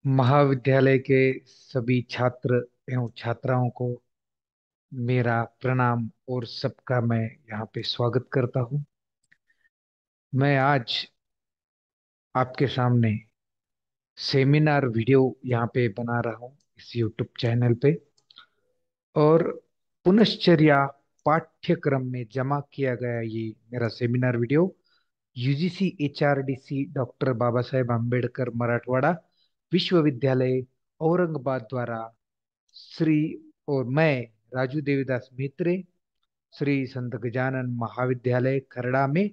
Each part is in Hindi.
महाविद्यालय के सभी छात्र एवं छात्राओं को मेरा प्रणाम और सबका मैं यहाँ पे स्वागत करता हूँ। मैं आज आपके सामने सेमिनार वीडियो यहाँ पे बना रहा हूँ इस यूट्यूब चैनल पे। और पुनश्चर्या पाठ्यक्रम में जमा किया गया ये मेरा seminar video UGC HRDC doctor Baba Saheb Ambedkar Marathwada विश्वविद्यालय औरंगाबाद द्वारा श्री और मैं राजू देवीदास मित्रे श्री संत गजानन महाविद्यालय खरड़ा में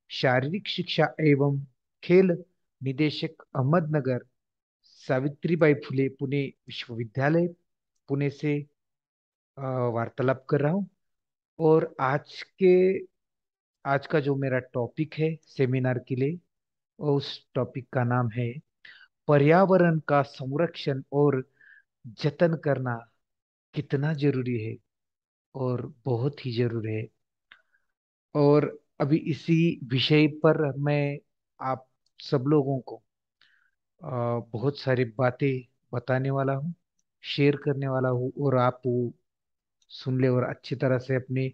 शारीरिक शिक्षा एवं खेल निदेशक अहमदनगर सावित्रीबाई फुले पुणे विश्वविद्यालय पुणे से वार्तालाप कर रहा हूँ। और आज का जो मेरा टॉपिक है सेमिनार के लिए, उस टॉपिक का नाम है पर्यावरण का संरक्षण और जतन करना कितना जरूरी है और बहुत ही जरूरी है। और अभी इसी विषय पर मैं आप सब लोगों को बहुत सारी बातें बताने वाला हूँ, शेयर करने वाला हूँ, और आप वो सुन ले और अच्छी तरह से अपने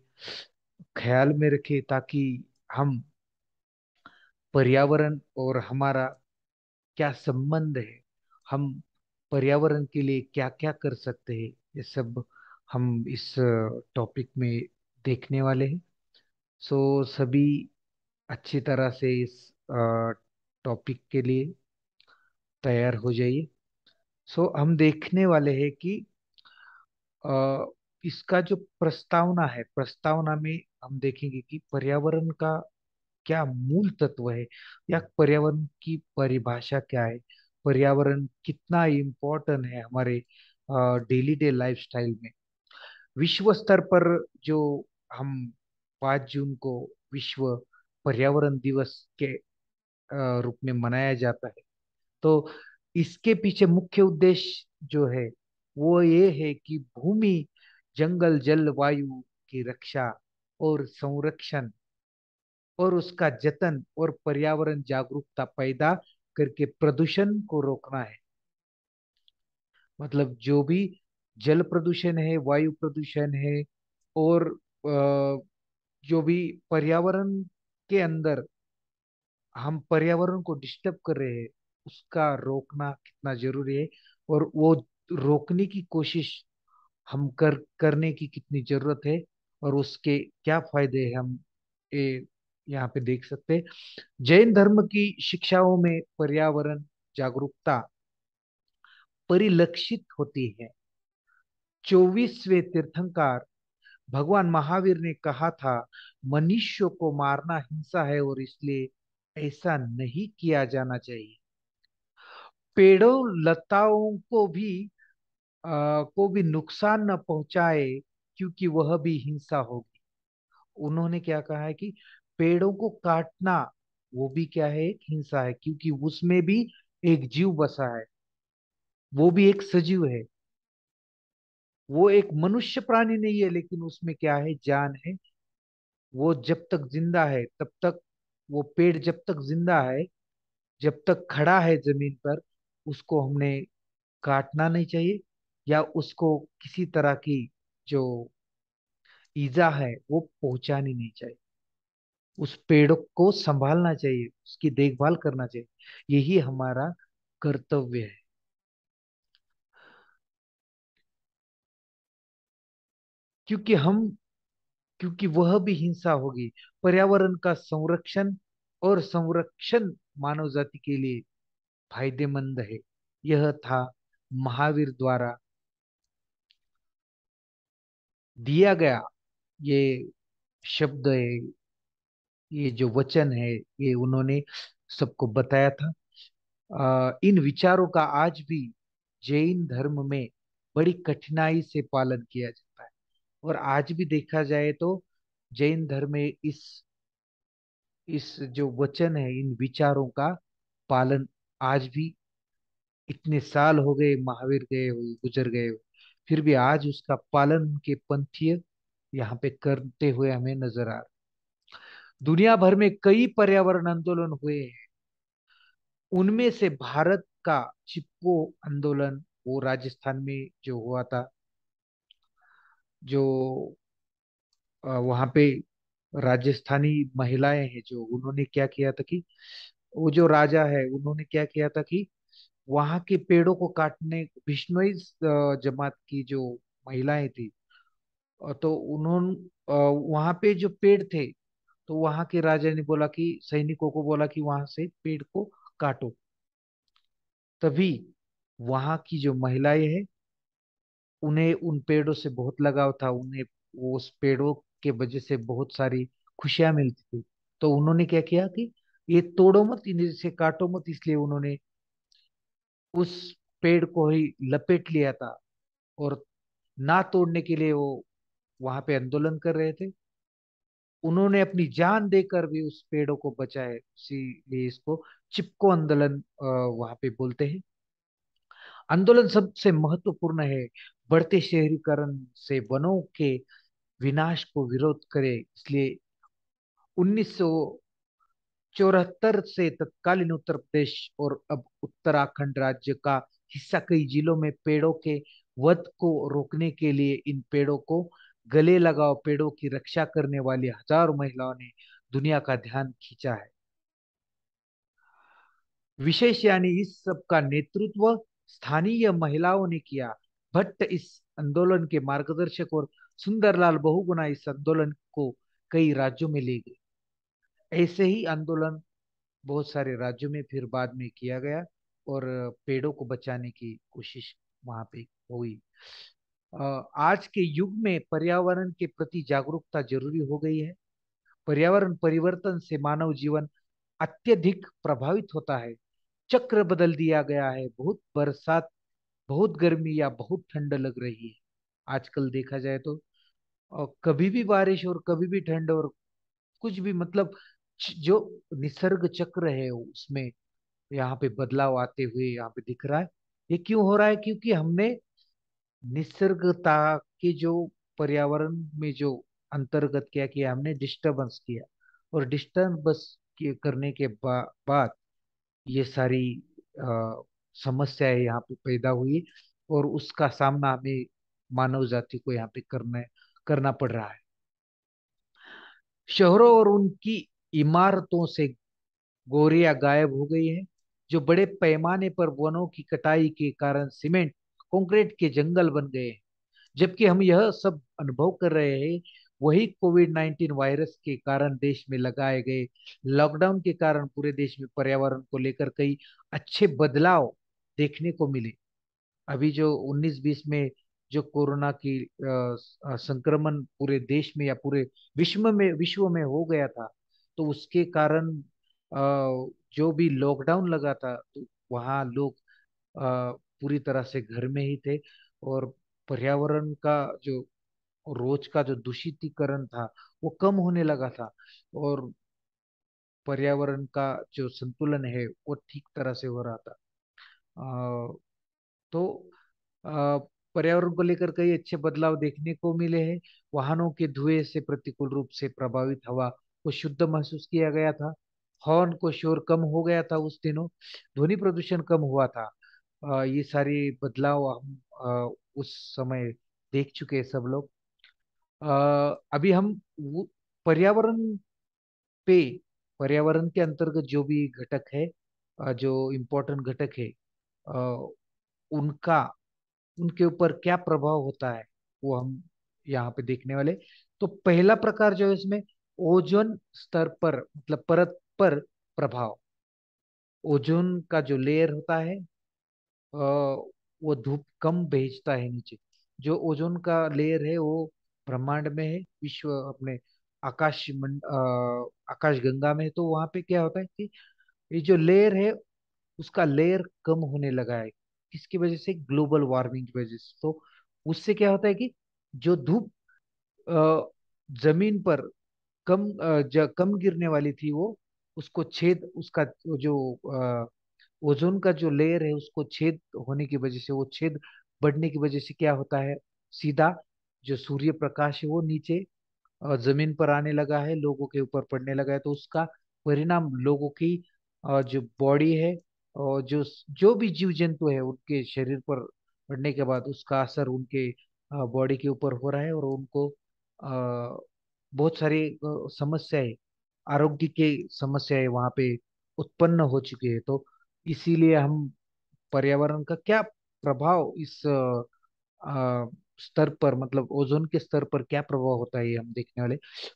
ख्याल में रखे ताकि हम पर्यावरण और हमारा क्या संबंध है, हम पर्यावरण के लिए क्या क्या कर सकते हैं, ये सब हम इस टॉपिक में देखने वाले हैं। सो सभी अच्छी तरह से इस टॉपिक के लिए तैयार हो जाइए। सो हम देखने वाले हैं कि अ, इसका जो प्रस्तावना है, प्रस्तावना में हम देखेंगे कि पर्यावरण का क्या मूल तत्व है या पर्यावरण की परिभाषा क्या है, पर्यावरण कितना इम्पोर्टेंट है हमारे डेली डे लाइफस्टाइल में। विश्व स्तर पर जो हम 5 जून को विश्व पर्यावरण दिवस के रूप में मनाया जाता है, तो इसके पीछे मुख्य उद्देश्य जो है वो ये है कि भूमि, जंगल, जल, वायु की रक्षा और संरक्षण और उसका जतन और पर्यावरण जागरूकता पैदा करके प्रदूषण को रोकना है। मतलब जो भी जल प्रदूषण है, वायु प्रदूषण है, और जो भी पर्यावरण के अंदर हम पर्यावरण को डिस्टर्ब कर रहे हैं, उसका रोकना कितना जरूरी है, और वो रोकने की कोशिश हम करने की कितनी जरूरत है, और उसके क्या फायदे हैं हम ए, यहाँ पे देख सकते हैं। जैन धर्म की शिक्षाओं में पर्यावरण जागरूकता परिलक्षित होती है। 24वें तीर्थंकर भगवान महावीर ने कहा था, मनुष्य को मारना हिंसा है और इसलिए ऐसा नहीं किया जाना चाहिए। पेड़ों लताओं को भी नुकसान न पहुंचाए, क्योंकि वह भी हिंसा होगी। उन्होंने क्या कहा है कि पेड़ों को काटना वो भी क्या है, एक हिंसा है, क्योंकि उसमें भी एक जीव बसा है, वो भी एक सजीव है। वो एक मनुष्य प्राणी नहीं है, लेकिन उसमें क्या है, जान है। वो जब तक जिंदा है तब तक, वो पेड़ जब तक जिंदा है, जब तक खड़ा है जमीन पर, उसको हमने काटना नहीं चाहिए, या उसको किसी तरह की जो ईजा है वो पहुंचानी नहीं चाहिए। उस पेड़ को संभालना चाहिए, उसकी देखभाल करना चाहिए, यही हमारा कर्तव्य है। क्योंकि हम क्योंकि वह भी हिंसा होगी। पर्यावरण का संरक्षण और संरक्षण मानव जाति के लिए फायदेमंद है। यह था महावीर द्वारा दिया गया ये शब्द है, ये जो वचन है, ये उन्होंने सबको बताया था। इन विचारों का आज भी जैन धर्म में बड़ी कठिनाई से पालन किया जाता है। और आज भी देखा जाए तो जैन धर्म में इस जो वचन है, इन विचारों का पालन आज भी, इतने साल हो गए महावीर गए हुए, गुजर गए हुए, फिर भी आज उसका पालन उनके पंथीय यहाँ पे करते हुए हमें नजर आ रहा। दुनिया भर में कई पर्यावरण आंदोलन हुए हैं। उनमें से भारत का चिपको आंदोलन, वो राजस्थान में जो हुआ था, जो वहां पे राजस्थानी महिलाएं हैं, जो उन्होंने क्या किया था कि वो जो राजा है उन्होंने क्या किया था कि वहां के पेड़ों को काटने, बिश्नोई जमात की जो महिलाएं थी, तो उन्होंने वहां पे जो पेड़ थे, तो वहां के राजा ने बोला कि सैनिकों को बोला कि वहां से पेड़ को काटो। तभी वहां की जो महिलाएं हैं, उन्हें उन पेड़ों से बहुत लगाव था, उन्हें वो उस पेड़ों के वजह से बहुत सारी खुशियां मिलती थी। तो उन्होंने क्या किया कि ये तोड़ो मत, इन्हें से काटो मत, इसलिए उन्होंने उस पेड़ को ही लपेट लिया था, और ना तोड़ने के लिए वो वहां पे आंदोलन कर रहे थे। उन्होंने अपनी जान देकर भी उस पेड़ों को बचाए, इसीलिए इसको चिपको आंदोलन वहां पे बोलते हैं। आंदोलन सबसे महत्वपूर्ण है, बढ़ते शहरीकरण से वनों के विनाश को विरोध करे, इसलिए 1974 से तत्कालीन उत्तर प्रदेश और अब उत्तराखंड राज्य का हिस्सा कई जिलों में पेड़ों के वध को रोकने के लिए इन पेड़ों को गले लगाओ, पेड़ों की रक्षा करने वाली हजारों महिलाओं ने दुनिया का ध्यान खींचा है। विशेष यानी इस सब का नेतृत्व स्थानीय महिलाओं ने किया। भट्ट इस आंदोलन के मार्गदर्शक और सुंदरलाल बहुगुणा इस आंदोलन को कई राज्यों में ले गए। ऐसे ही आंदोलन बहुत सारे राज्यों में फिर बाद में किया गया, और पेड़ों को बचाने की कोशिश वहां पे हुई। आज के युग में पर्यावरण के प्रति जागरूकता जरूरी हो गई है। पर्यावरण परिवर्तन से मानव जीवन अत्यधिक प्रभावित होता है। चक्र बदल दिया गया है, बहुत बरसात, बहुत गर्मी या बहुत ठंड लग रही है आजकल देखा जाए तो। कभी भी बारिश और कभी भी ठंड, और कुछ भी मतलब जो निसर्ग चक्र है उसमें यहाँ पे बदलाव आते हुए यहाँ पे दिख रहा है। ये क्यों हो रहा है? क्योंकि हमने निसर्गता के जो पर्यावरण में जो अंतर्गत क्या किया, हमने डिस्टरबेंस किया, और डिस्टरबेंस करने के बाद ये सारी अ, समस्याएं यहाँ पे पैदा हुई, और उसका सामना हमें मानव जाति को यहाँ पे करना पड़ रहा है। शहरों और उनकी इमारतों से गोरियां गायब हो गई है, जो बड़े पैमाने पर वनों की कटाई के कारण सीमेंट कंक्रीट के जंगल बन गए हैं। जबकि हम यह सब अनुभव कर रहे हैं, वही कोविड-19 वायरस के कारण देश में लगाए गए लॉकडाउन के कारण पूरे देश में पर्यावरण को लेकर कई अच्छे बदलाव देखने को मिले। अभी जो 19-20 में जो कोरोना की संक्रमण पूरे देश में या पूरे विश्व में हो गया था, तो उसके कारण जो भी लॉकडाउन लगा था, तो वहाँ लोग पूरी तरह से घर में ही थे, और पर्यावरण का जो रोज का जो दूषितीकरण था वो कम होने लगा था, और पर्यावरण का जो संतुलन है वो ठीक तरह से हो रहा था। अ, तो अ, पर्यावरण को लेकर कई अच्छे बदलाव देखने को मिले हैं। वाहनों के धुएं से प्रतिकूल रूप से प्रभावित हवा को शुद्ध महसूस किया गया था। हॉर्न को शोर कम हो गया था उस दिनों। ध्वनि प्रदूषण कम हुआ था। ये सारी बदलाव हम उस समय देख चुके हैं सब लोग। अभी हम पर्यावरण पे, पर्यावरण के अंतर्गत जो भी घटक है, जो इम्पोर्टेंट घटक है, अ, उनका उनके ऊपर क्या प्रभाव होता है, वो हम यहाँ पे देखने वाले। तो पहला प्रकार जो है इसमें ओजोन स्तर पर, मतलब परत पर प्रभाव। ओजोन का जो लेयर होता है, वो धूप कम भेजता है नीचे। जो ओजोन का लेयर है वो ब्रह्मांड में है, विश्व अपने आकाश गंगा में है। तो वहां पे क्या होता है कि ये जो लेयर है उसका लेयर कम होने लगा है। किसकी वजह से? ग्लोबल वार्मिंग की वजह से। तो उससे क्या होता है कि जो धूप अ, जमीन पर कम गिरने वाली थी, वो उसको छेद, उसका जो ओजोन का जो लेयर है उसको छेद होने की वजह से, वो छेद बढ़ने की वजह से क्या होता है, सीधा जो सूर्य प्रकाश है वो नीचे जमीन पर आने लगा है, लोगों के ऊपर पड़ने लगा है। तो उसका परिणाम लोगों की जो बॉडी है और जो भी जीव जंतु है उनके शरीर पर पड़ने के बाद उसका असर उनके बॉडी के ऊपर हो रहा है, और उनको बहुत सारी समस्याएं, आरोग्य के समस्याएं वहां पे उत्पन्न हो चुकी है। तो इसीलिए हम पर्यावरण का क्या प्रभाव इस स्तर पर, मतलब ओजोन के स्तर पर क्या प्रभाव होता है, ये हम देखने वाले।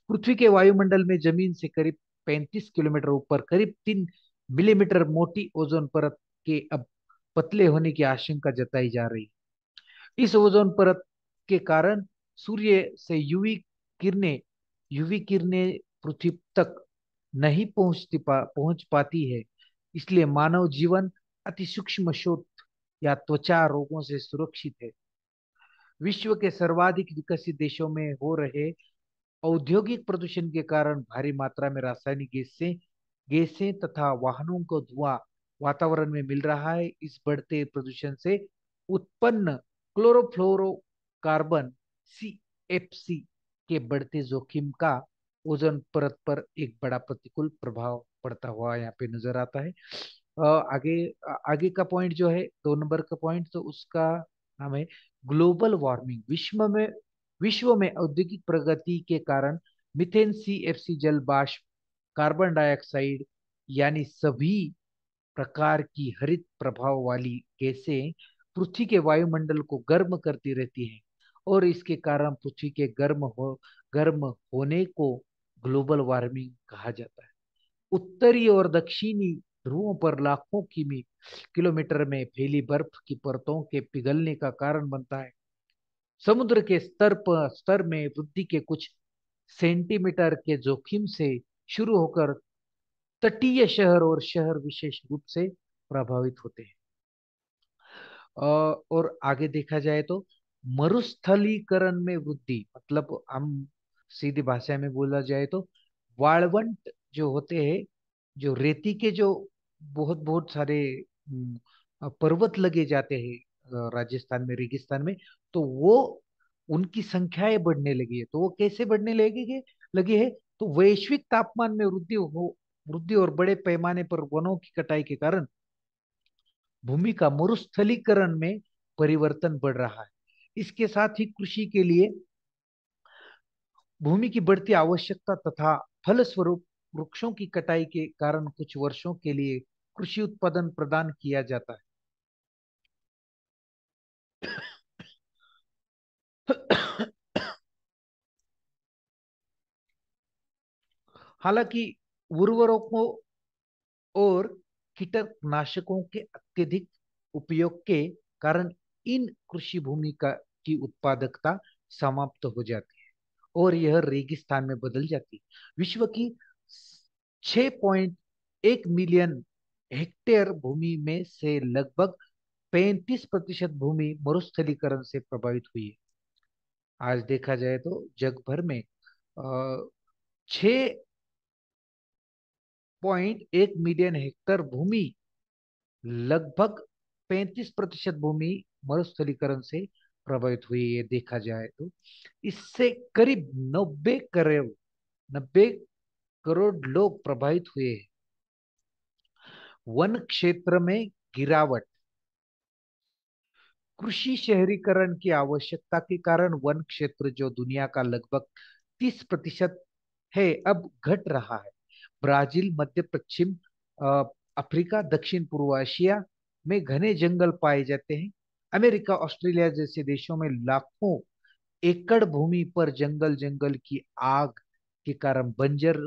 पृथ्वी के वायुमंडल में जमीन से करीब 35 किलोमीटर ऊपर करीब 3 मिलीमीटर मोटी ओजोन परत के अब पतले होने की आशंका जताई जा रही है। इस ओजोन परत के कारण सूर्य से यूवी किरणें पृथ्वी तक नहीं पहुंच पाती है। इसलिए मानव जीवन अति सूक्ष्म शोथ या त्वचा रोगों से सुरक्षित है। विश्व के सर्वाधिक विकसित देशों में हो रहे औद्योगिक प्रदूषण के कारण भारी मात्रा में रासायनिक गैसें तथा वाहनों को धुआं वातावरण में मिल रहा है। इस बढ़ते प्रदूषण से उत्पन्न क्लोरोफ्लोरोकार्बन CFC के बढ़ते जोखिम का ओजोन परत पर एक बड़ा प्रतिकूल प्रभाव पड़ता हुआ यहाँ पे नजर आता है। आगे आगे का पॉइंट जो है, 2 नंबर का पॉइंट, तो उसका नाम है ग्लोबल वार्मिंग। विश्व में औद्योगिक प्रगति के कारण मीथेन, CFC, जल वाष्प, कार्बन डाइऑक्साइड यानी सभी प्रकार की हरित प्रभाव वाली गैसें पृथ्वी के वायुमंडल को गर्म करती रहती हैं, और इसके कारण पृथ्वी के गर्म होने को ग्लोबल वार्मिंग कहा जाता है। उत्तरी और दक्षिणी ध्रुवों पर लाखों किलोमीटर में फैली बर्फ की परतों के पिघलने का कारण बनता है। समुद्र के स्तर में वृद्धि के कुछ सेंटीमीटर के जोखिम से शुरू होकर तटीय शहर और शहर विशेष रूप से प्रभावित होते हैं। और आगे देखा जाए तो मरुस्थलीकरण में वृद्धि, मतलब हम सीधी भाषा में बोला जाए तो वाळवंट जो होते हैं, जो रेती के जो बहुत बहुत सारे पर्वत लगे जाते हैं राजस्थान में, रेगिस्तान में, तो वो उनकी संख्याएं बढ़ने लगी है। तो वो कैसे बढ़ने लगी है, तो वैश्विक तापमान में वृद्धि और बड़े पैमाने पर वनों की कटाई के कारण भूमि का मरुस्थलीकरण में परिवर्तन बढ़ रहा है। इसके साथ ही कृषि के लिए भूमि की बढ़ती आवश्यकता तथा फलस्वरूप वृक्षों की कटाई के कारण कुछ वर्षों के लिए कृषि उत्पादन प्रदान किया जाता है। हालांकि उर्वरकों और कीटनाशकों के अत्यधिक उपयोग के कारण इन कृषि भूमि का की उत्पादकता समाप्त हो जाती है और यह रेगिस्तान में बदल जाती है। विश्व की 6.1 मिलियन हेक्टेयर भूमि में से लगभग 35% भूमि मरुस्थलीकरण से प्रभावित हुई है। आज देखा जाए तो जग भर में 6.1 मिलियन हेक्टेयर भूमि, लगभग 35% भूमि मरुस्थलीकरण से प्रभावित हुई है। देखा जाए तो इससे करीब 90 करोड़ लोग प्रभावित हुए हैं। वन क्षेत्र में गिरावट, कृषि शहरीकरण की आवश्यकता के कारण वन क्षेत्र जो दुनिया का लगभग 30% है, अब घट रहा है। ब्राजील, मध्य पश्चिम अ, अफ्रीका, दक्षिण पूर्व एशिया में घने जंगल पाए जाते हैं। अमेरिका, ऑस्ट्रेलिया जैसे देशों में लाखों एकड़ भूमि पर जंगल जंगल की आग के कारण बंजर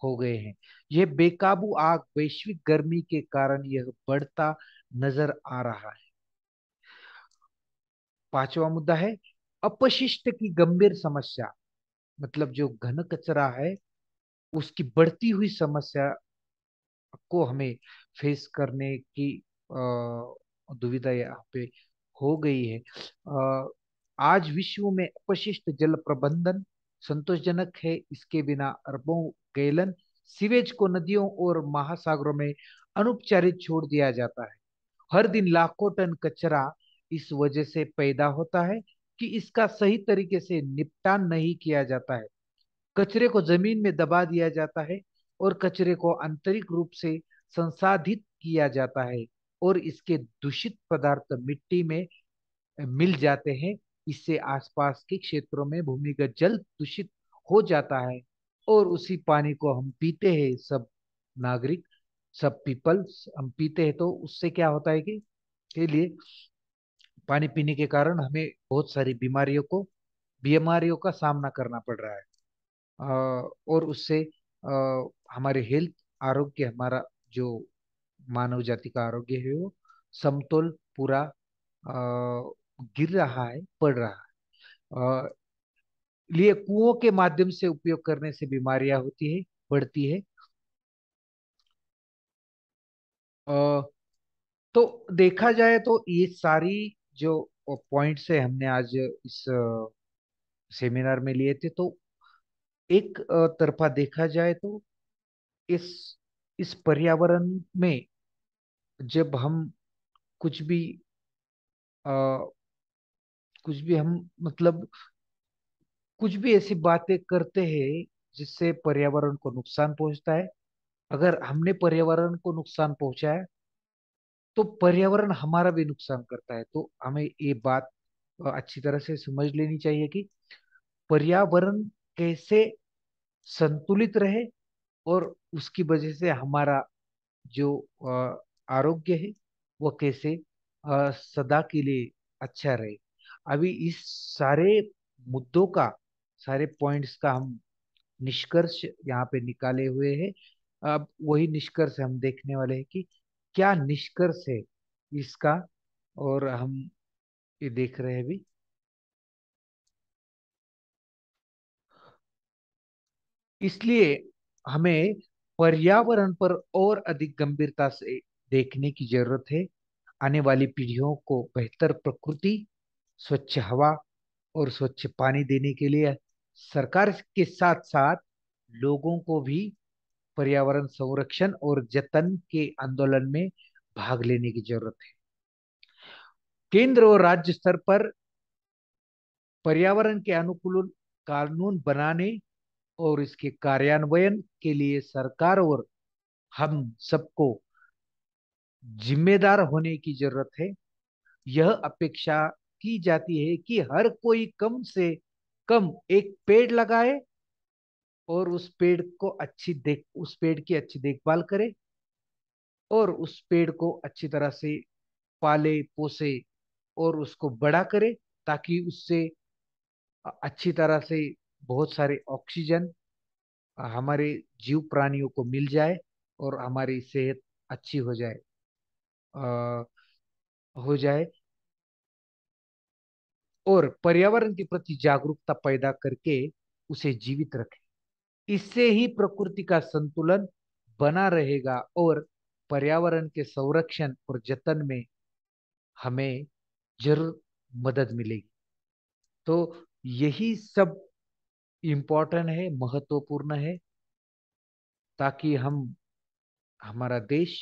हो गए हैं। यह बेकाबू आग वैश्विक गर्मी के कारण यह बढ़ता नजर आ रहा है। पांचवा मुद्दा है अपशिष्ट की गंभीर समस्या, मतलब जो घन कचरा है उसकी बढ़ती हुई समस्या को हमें फेस करने की दुविधा यहाँ पे हो गई है। आज विश्व में अपशिष्ट जल प्रबंधन संतोषजनक है। इसके बिना अरबों गैलन सीवेज को नदियों और महासागरों में अनुपचारित छोड़ दिया जाता है। हर दिन लाखों टन कचरा इस वजह से पैदा होता है कि इसका सही तरीके से निपटान नहीं किया जाता है। कचरे को जमीन में दबा दिया जाता है और कचरे को आंतरिक रूप से संसाधित किया जाता है और इसके दूषित पदार्थ मिट्टी में मिल जाते हैं। इससे आसपास के क्षेत्रों में भूमिगत जल दूषित हो जाता है और उसी पानी को हम पीते हैं, सब नागरिक, सब पीपल हम पीते हैं। तो उससे क्या होता है कि के लिए पानी पीने के कारण हमें बहुत सारी बीमारियों का सामना करना पड़ रहा है। और उससे हमारे हेल्थ, आरोग्य, हमारा जो मानव जाति का आरोग्य है वो समतोल पूरा गिर रहा है, पड़ रहा है। लिए कुओं के माध्यम से उपयोग करने से बीमारियां होती है, बढ़ती है। अ, तो देखा जाए तो ये सारी जो पॉइंट्स है हमने आज इस सेमिनार में लिए थे, तो एक तरफा देखा जाए तो इस इस पर्यावरण में जब हम कुछ भी अ, कुछ भी हम मतलब कुछ भी ऐसी बातें करते हैं जिससे पर्यावरण को नुकसान पहुंचता है, अगर हमने पर्यावरण को नुकसान पहुंचाया तो पर्यावरण हमारा भी नुकसान करता है। तो हमें ये बात अच्छी तरह से समझ लेनी चाहिए कि पर्यावरण कैसे संतुलित रहे और उसकी वजह से हमारा जो आरोग्य है वो कैसे सदा के लिए अच्छा रहे। अभी इस सारे मुद्दों का, सारे पॉइंट्स का हम निष्कर्ष यहाँ पे निकाले हुए हैं। अब वही निष्कर्ष हम देखने वाले हैं कि क्या निष्कर्ष है इसका, और हम ये देख रहे हैं भी। इसलिए हमें पर्यावरण पर और अधिक गंभीरता से देखने की जरूरत है। आने वाली पीढ़ियों को बेहतर प्रकृति, स्वच्छ हवा और स्वच्छ पानी देने के लिए सरकार के साथ साथ लोगों को भी पर्यावरण संरक्षण और जतन के आंदोलन में भाग लेने की जरूरत है। केंद्र और राज्य स्तर पर पर्यावरण के अनुकूल कानून बनाने और इसके कार्यान्वयन के लिए सरकार और हम सबको जिम्मेदार होने की जरूरत है। यह अपेक्षा की जाती है कि हर कोई कम से कम एक पेड़ लगाए और उस पेड़ की अच्छी देखभाल करे और उस पेड़ को अच्छी तरह से पाले पोसे और उसको बड़ा करे, ताकि उससे अच्छी तरह से बहुत सारे ऑक्सीजन हमारे जीव प्राणियों को मिल जाए और हमारी सेहत अच्छी अ, हो जाए और पर्यावरण के प्रति जागरूकता पैदा करके उसे जीवित रखें। इससे ही प्रकृति का संतुलन बना रहेगा और पर्यावरण के संरक्षण और जतन में हमें जरूर मदद मिलेगी। तो यही सब इम्पोर्टेंट है, महत्वपूर्ण है, ताकि हम, हमारा देश,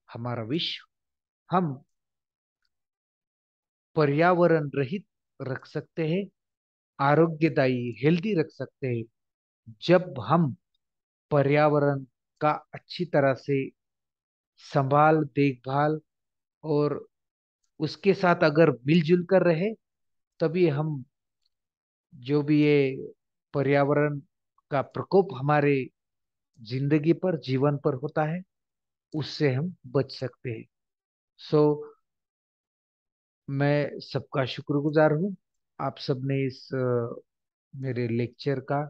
हमारा विश्व, हम पर्यावरण रहित रख सकते हैं, आरोग्यदायी हेल्दी रख सकते हैं जब हम पर्यावरण का अच्छी तरह से संभाल, देखभाल और उसके साथ अगर मिलजुल कर रहे, तभी हम जो भी ये पर्यावरण का प्रकोप हमारे जिंदगी पर, जीवन पर होता है, उससे हम बच सकते हैं। सो मैं सबका शुक्रगुजार हूँ। आप सबने इस मेरे लेक्चर का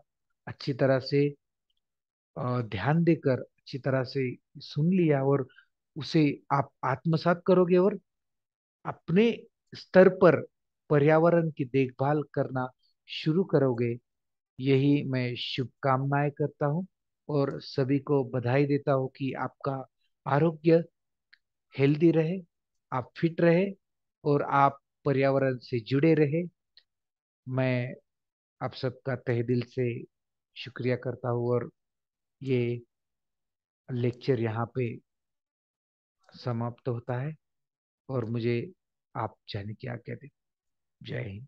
अच्छी तरह से ध्यान देकर अच्छी तरह से सुन लिया और उसे आप आत्मसात करोगे और अपने स्तर पर पर्यावरण की देखभाल करना शुरू करोगे। यही मैं शुभकामनाएं करता हूँ और सभी को बधाई देता हूँ कि आपका आरोग्य हेल्दी रहे, आप फिट रहे और आप पर्यावरण से जुड़े रहे। मैं आप सबका तहे दिल से शुक्रिया करता हूँ और ये लेक्चर यहाँ पे समाप्त होता है और मुझे आप जाने की आज्ञा दें। जय हिंद।